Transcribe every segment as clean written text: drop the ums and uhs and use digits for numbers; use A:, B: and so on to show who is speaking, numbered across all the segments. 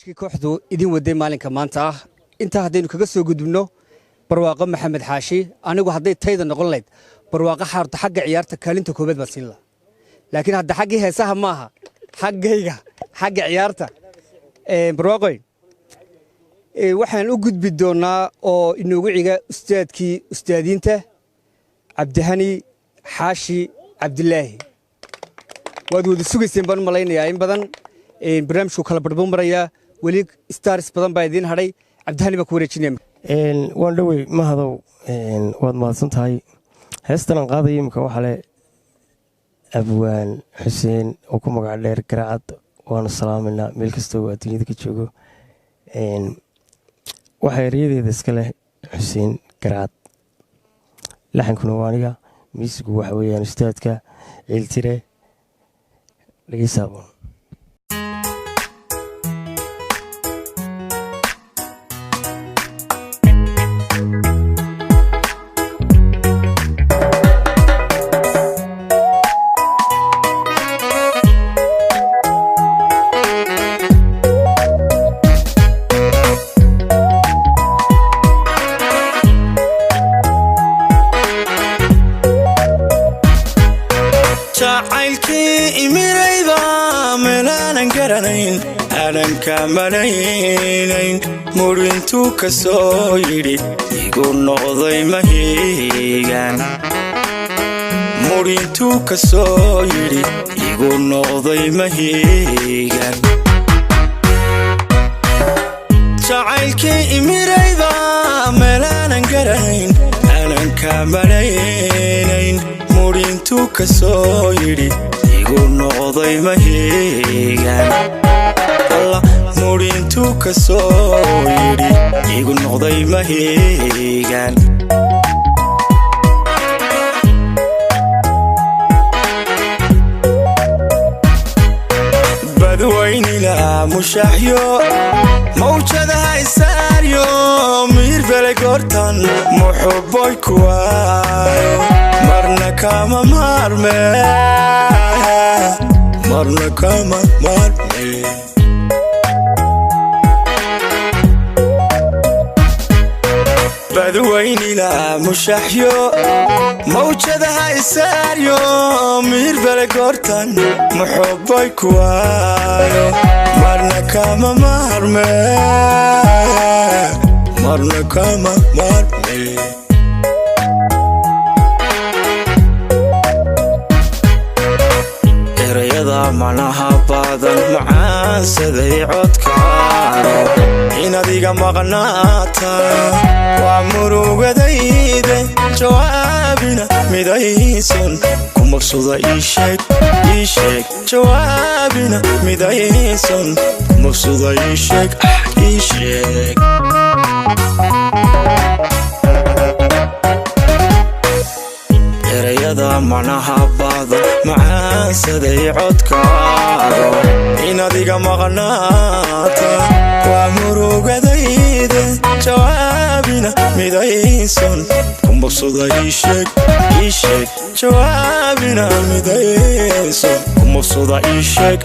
A: barnaamijkii kooxdu idin waday maalinka maanta ah inta haddaynu kaga soo gudubno barwaaqo maxamed xaashi anigu hadday tayda noqon lahayd barwaaqo xaarta xagga ciyaarta kaalinta koobaad baan siin lahaa laakiin hadda xaggii heesaha maaha xaggayga xagga ciyaarta barwaaqoy waxaan u gudbi doonaa oo inoogu ciga ustaadiinta cabdihani xaashi cabdilaahi waad wada sugayseen baan malaynayaa in badan barnaamijku kala badhbuu marayaa weli stars badan baa idiin hadhay cabdihani baa ku wareejinaya
B: waan dhowey mahadow waad mahadsan tahay heestan aan qaadaya imika waxaa le abwaan xuseen oo ku magac dheer garaacad waanu salaaminaa meel kastoo waa dunyada ka joogo waxaa eryadeeda iska leh xuseen garaacad laxankuna waa aniga miisigu waxa weeyaan ustaadka ciiltire dhegeysaabon
C: kamaleynayn murintuu ka soo yidhi igu noqday mahiigan murintuu ka soo yidhi igu noqday mahiigan jacaylkii imirayba meelaanan garanayn aanan kamaleynayn murintuu ka soo yidhi igu noqday mahiigan murintuu ka soo yidhi igu noqday mahiigan badwaynila mushaaxyo mawjadaha isaaryo miirbele goortan muxuboy kuwaayo marna kama maarme badwaynila mushaaxyo mawjadaha isaaryo miirbele goortan muxuboy kuwaayo marna kama maarme erayada manaha badan macaansaday codkaano inaad iga maqnaata waa murugadayde jawaabina midaysan ku maqsuda iisheeg jawaabina midaysan ku maqsuda iisheeg erayada manaha badan macaansaday codkaano inaad iga maqnaata waa murugadayde jawaabina midaysan ku maqsuda iisheeg jawaabina midaysan ku maqsuda iisheeg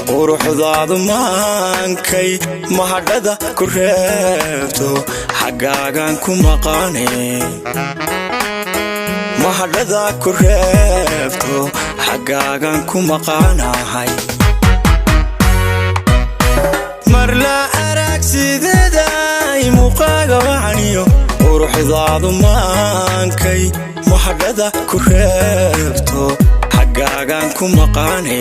C: quruxdaadu maankay mahadhada ku reebto xaggaagan ku maqaane mahadhada ku reebto xaggaagan ku maqaanahay marla arag sideeday muuqaaga wacaniyo quruxdaadu maankay mahadhada ku reebto xaggaagan ku maqaane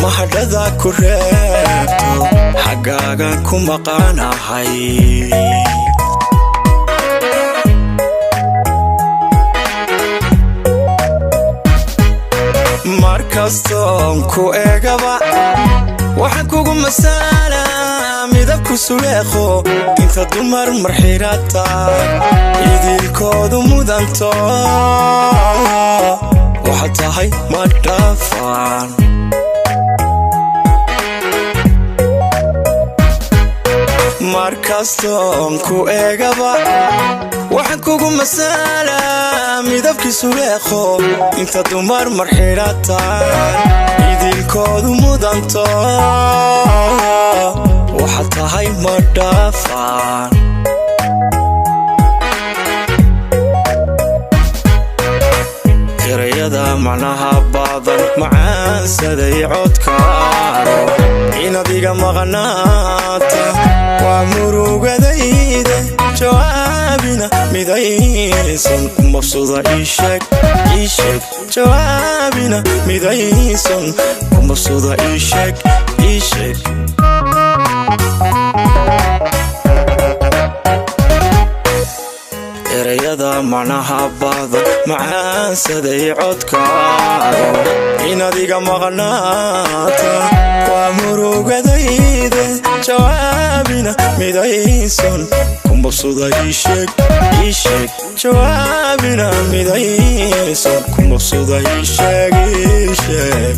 C: mahadhada ku reebto xaggaagan ku maqaanahay markastoon ku eegaba waxaan kugu masaalaa midabku midabku suleekho inta dumar marxirata idilkoodu mudanto waxaad tahay ma dhaafaan markastoon ku eegaba waxaan kugu masalaa midabkii suleekho inta dumar marxidhataan idilkoodu mudanto waxaad tahay ma dhaafaan erayada macnaha badan macaansaday codkaaro inaad iga maqnaata waa murugadayda jawaabina midaysan mabsuda ii sheeg jawaabina midaysan mabsuda ii sheeg erayada macnaha badan macaansaday codkaaro inaad iga maqnaata waa murugadayda jawaabina midaysan kumabsuda ii sheeg jawaabina midaysan kumabsuda ii sheeg